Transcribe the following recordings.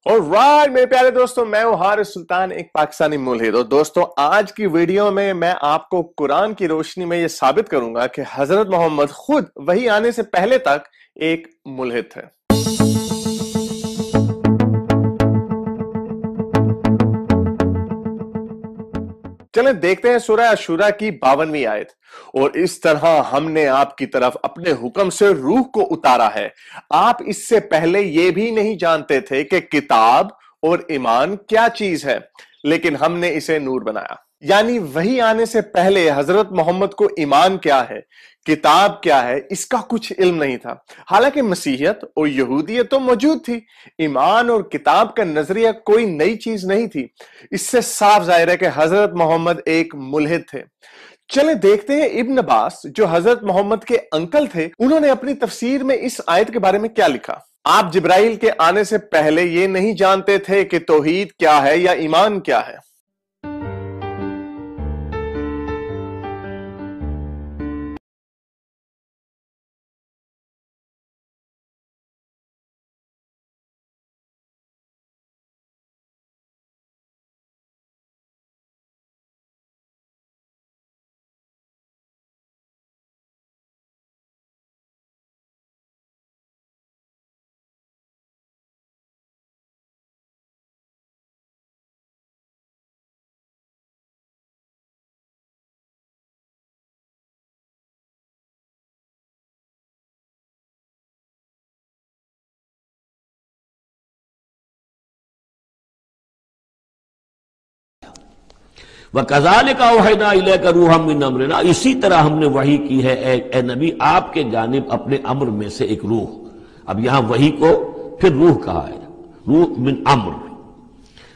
Alright मेरे प्यारे दोस्तों, मैं हूं हारिस सुल्तान, एक पाकिस्तानी मुल्हिद। और दोस्तों, आज की वीडियो में मैं आपको कुरान की रोशनी में यह साबित करूंगा कि हजरत मोहम्मद खुद वही आने से पहले तक एक मुल्हिद थे। चलें देखते हैं सूरह अशूरा की 52वीं आयत। और इस तरह हमने आपकी तरफ अपने हुक्म से रूह को उतारा है। आप इससे पहले यह भी नहीं जानते थे कि किताब और ईमान क्या चीज है, लेकिन हमने इसे नूर बनाया। यानी वही आने से पहले हजरत मोहम्मद को ईमान क्या है, किताब क्या है, इसका कुछ इल्म नहीं था। हालांकि मसीहियत और यहूदियत तो मौजूद थी, ईमान और किताब का नजरिया कोई नई चीज नहीं थी। इससे साफ जाहिर है कि हजरत मोहम्मद एक मुल्हिद थे। चले देखते हैं इब्न अब्बास, जो हजरत मोहम्मद के अंकल थे, उन्होंने अपनी तफसीर में इस आयत के बारे में क्या लिखा। आप जिब्राइल के आने से पहले ये नहीं जानते थे कि तौहीद क्या है या ईमान क्या है। वकज़ालिका औहयना इलैका रूहम मिन अम्रिना, इसी तरह हमने वही की है ए नबी आपके जानिब अपने अम्र में से एक रूह। अब यहां वही को फिर रूह कहा है, रूह मिन अम्र।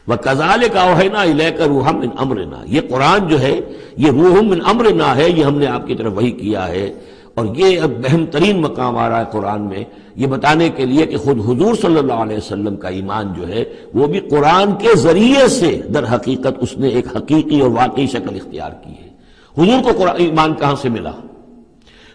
वकज़ालिका औहयना इलैका रूहम मिन अम्रिना, ये कुरान जो है ये रूह मिन अम्रिना है, ये हमने आपकी तरफ वही किया है। और ये अब अहम तरीन मकाम आ रहा है कुरान में, ये बताने के लिए कि खुद हुजूर सल्लल्लाहु अलैहि वसल्लम का ईमान जो है वो भी कुरान के जरिए से दर हकीकत उसने एक हकीकी और वाकई शक्ल इख्तियार की है। हुजूर को कुरान ईमान कहां से मिला?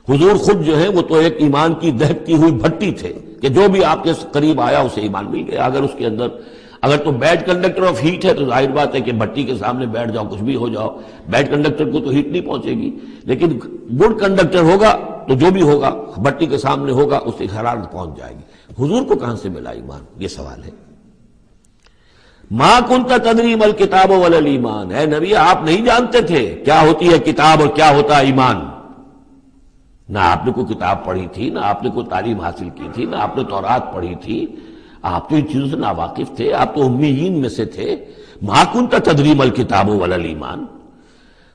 हुजूर खुद जो है वो तो एक ईमान की दहकती हुई भट्टी थे कि जो भी आपके करीब आया उसे ईमान मिल गया। अगर उसके अंदर अगर तो बैड कंडक्टर ऑफ हीट है तो जाहिर बात है कि भट्टी के सामने बैठ जाओ, कुछ भी हो जाओ, बैड कंडक्टर को तो हीट नहीं पहुंचेगी। लेकिन गुड कंडक्टर होगा तो जो भी होगा भट्टी के सामने होगा, उससे हरारत पहुंच जाएगी। हुजूर को कहां से मिला ईमान, ये सवाल है। मा कुंता तदरी मल किताब वल ईमान, है नबी आप नहीं जानते थे क्या होती है किताब और क्या होता है ईमान। ना आपने कोई किताब पढ़ी थी, ना आपने कोई तालीम हासिल की थी, ना आपने तौरात पढ़ी थी, आप तो इन चीजों से नावाकिफ थे, आप तो उम्मीयीन में से थे। मा कुंता तदरी मल किताब वल ईमान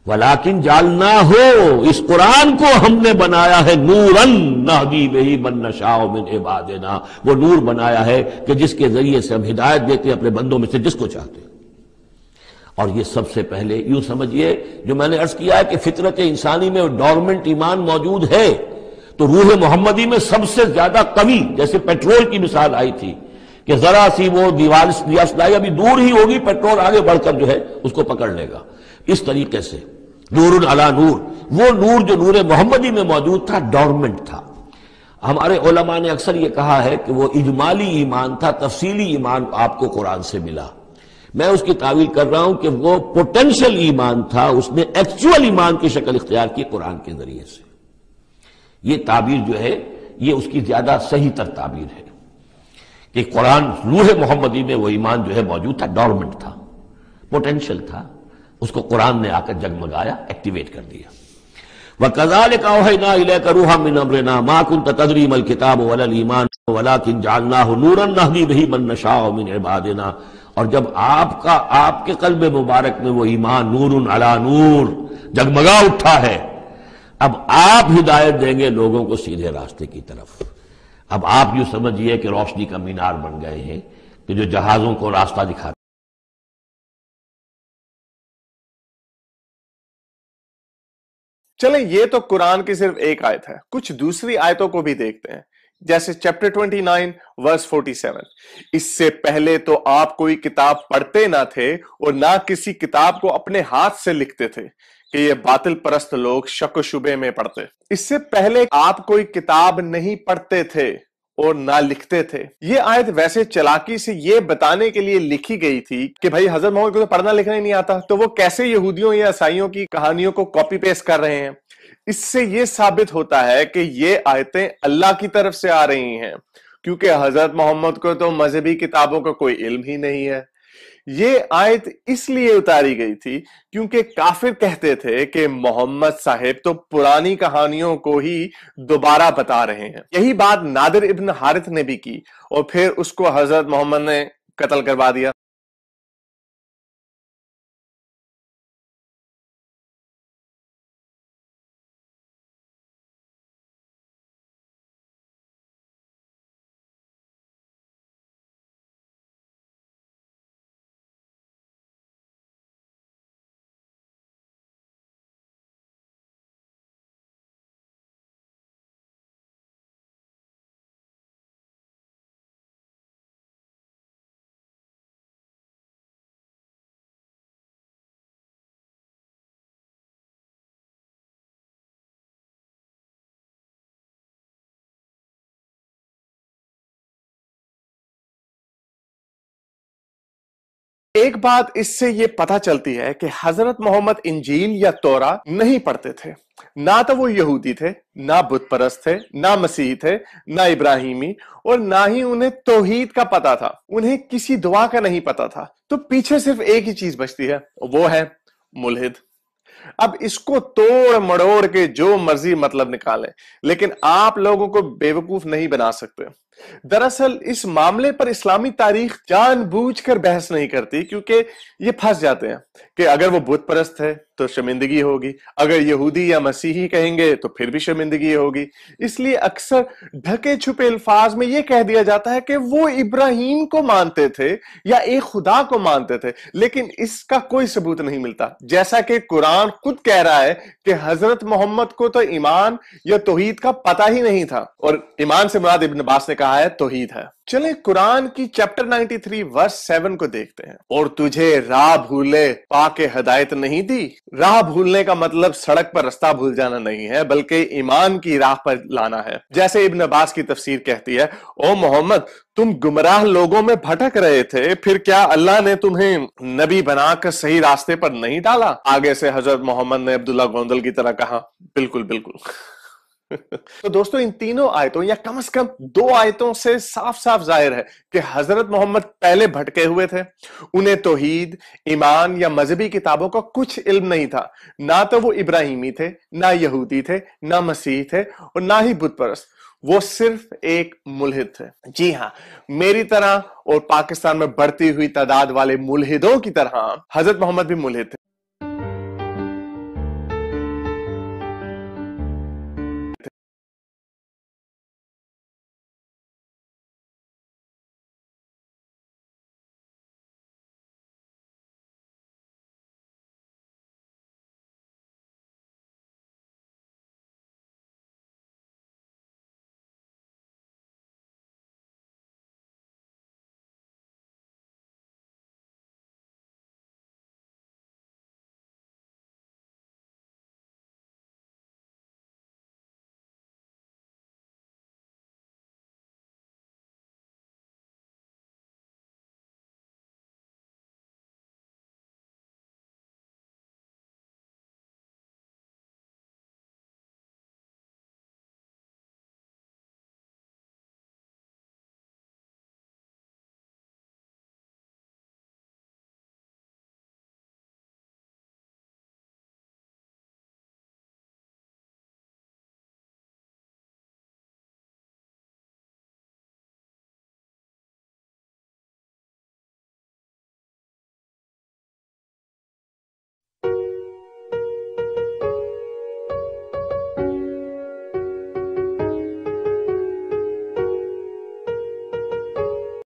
वलाकिन जालना हो, इस कुरान को हमने बनाया है नूरन नहदी बिही मन नशाओ मिन इबादिना, वो नूर बनाया है कि जिसके जरिए से हम हिदायत देते हैं अपने बंदों में से जिसको चाहते हैं। और ये सबसे पहले यूं समझिए, जो मैंने अर्ज किया है कि फितरत इंसानी में डोरमेंट ईमान मौजूद है, तो रूह मोहम्मदी में सबसे ज्यादा कमी, जैसे पेट्रोल की मिसाल आई थी कि जरा सी वो दीवार अभी दूर ही होगी, पेट्रोल आगे बढ़कर जो है उसको पकड़ लेगा। इस तरीके से नूरुन अला नूर, वो नूर जो नूर मोहम्मदी में मौजूद था डोरमेंट था। हमारे उलमा ने अक्सर ये कहा है कि वो इजमाली ईमान था, तफसीली ईमान आपको कुरान से मिला। मैं उसकी तावील कर रहा हूं कि वो पोटेंशियल ईमान था, उसने एक्चुअल ईमान की शक्ल इख्तियार की कुरान के जरिए से। ये ताबीर जो है ये उसकी ज्यादा सही तर ताबीर है कि कुरान रूह मोहम्मदी में वो ईमान जो है मौजूद था, डोरमेंट था, पोटेंशियल था, उसको कुरान ने आकर जगमगाया, एक्टिवेट कर दिया। वकज़ालिका औहयना इलैका रूहम मिन अम्रिना मा कुंता तदरी मल किताब वल ईमान वलाकिन जअलनाहु नूरन नहदी बिही मन नशाअ मिन इबादिना। और जब आपके कल्ब मुबारक में वो ईमान नूरुन अला नूर जगमगा उठा है, अब आप हिदायत देंगे लोगों को सीधे रास्ते की तरफ। अब आप यूं समझिए कि रोशनी का मीनार बन गए हैं कि जो जहाजों को रास्ता दिखाते। चलें, ये तो कुरान की सिर्फ एक आयत है, कुछ दूसरी आयतों को भी देखते हैं। जैसे चैप्टर 29 वर्स 47, इससे पहले तो आप कोई किताब पढ़ते ना थे और ना किसी किताब को अपने हाथ से लिखते थे कि ये बातिल परस्त लोग शक शुबे में पढ़ते। इससे पहले आप कोई किताब नहीं पढ़ते थे और ना लिखते थे। ये आयत वैसे चालाकी से ये बताने के लिए लिखी गई थी कि भाई हजरत मोहम्मद को तो पढ़ना लिखना ही नहीं आता, तो वो कैसे यहूदियों या ईसाइयों की कहानियों को कॉपी पेस्ट कर रहे हैं। इससे ये साबित होता है कि ये आयतें अल्लाह की तरफ से आ रही हैं, क्योंकि हजरत मोहम्मद को तो मजहबी किताबों का कोई इल्म ही नहीं है। ये आयत इसलिए उतारी गई थी क्योंकि काफिर कहते थे कि मोहम्मद साहिब तो पुरानी कहानियों को ही दोबारा बता रहे हैं। यही बात नादिर इब्न हारिथ ने भी की और फिर उसको हजरत मोहम्मद ने कत्ल करवा दिया। एक बात इससे ये पता चलती है कि हजरत मोहम्मद इंजील या तौरा नहीं पढ़ते थे। ना तो वो यहूदी थे, ना बुत परस्त थे, ना मसीह थे, ना इब्राहिमी, और ना ही उन्हें तौहीद का पता था। उन्हें किसी दुआ का नहीं पता था। तो पीछे सिर्फ एक ही चीज बचती है, वो है मुल्हिद। अब इसको तोड़ मड़ोड़ के जो मर्जी मतलब निकालें, लेकिन आप लोगों को बेवकूफ नहीं बना सकते। दरअसल इस मामले पर इस्लामी तारीख जानबूझकर बहस नहीं करती, क्योंकि ये फंस जाते हैं कि अगर वो बुत परस्त है तो शर्मिंदगी होगी, अगर यहूदी या मसीही कहेंगे तो फिर भी शर्मिंदगी होगी। इसलिए अक्सर ढके छुपे अल्फाज में यह कह दिया जाता है कि वो इब्राहिम को मानते थे या एक खुदा को मानते थे, लेकिन इसका कोई सबूत नहीं मिलता। जैसा कि कुरान खुद कह रहा है कि हजरत मोहम्मद को तो ईमान या तौहीद का पता ही नहीं था, और ईमान से मुराद इब्न अब्बास ने कहा है तौहीद है। चले कुरान की चैप्टर 93 वर्स 7 को देखते हैं। और तुझे राह भूले पाके हिदायत नहीं दी। राह भूलने का मतलब सड़क पर रास्ता भूल जाना नहीं है, बल्कि ईमान की राह पर लाना है। जैसे इब्न अब्बास की तफसीर कहती है, ओ मोहम्मद तुम गुमराह लोगों में भटक रहे थे, फिर क्या अल्लाह ने तुम्हें नबी बनाकर सही रास्ते पर नहीं डाला? आगे से हजरत मोहम्मद ने अब्दुल्ला गोंदल की तरह कहा, बिल्कुल बिल्कुल। तो दोस्तों इन तीनों आयतों या कम से कम दो आयतों से साफ साफ जाहिर है कि हजरत मोहम्मद पहले भटके हुए थे। उन्हें तौहीद, ईमान या मजहबी किताबों का कुछ इल्म नहीं था। ना तो वो इब्राहिमी थे, ना यहूदी थे, ना मसीह थे, और ना ही बुत परस्त। वो सिर्फ एक मुल्हिद थे। जी हाँ, मेरी तरह और पाकिस्तान में बढ़ती हुई तादाद वाले मुल्हिदों की तरह हजरत मोहम्मद भी मुल्हिद थे।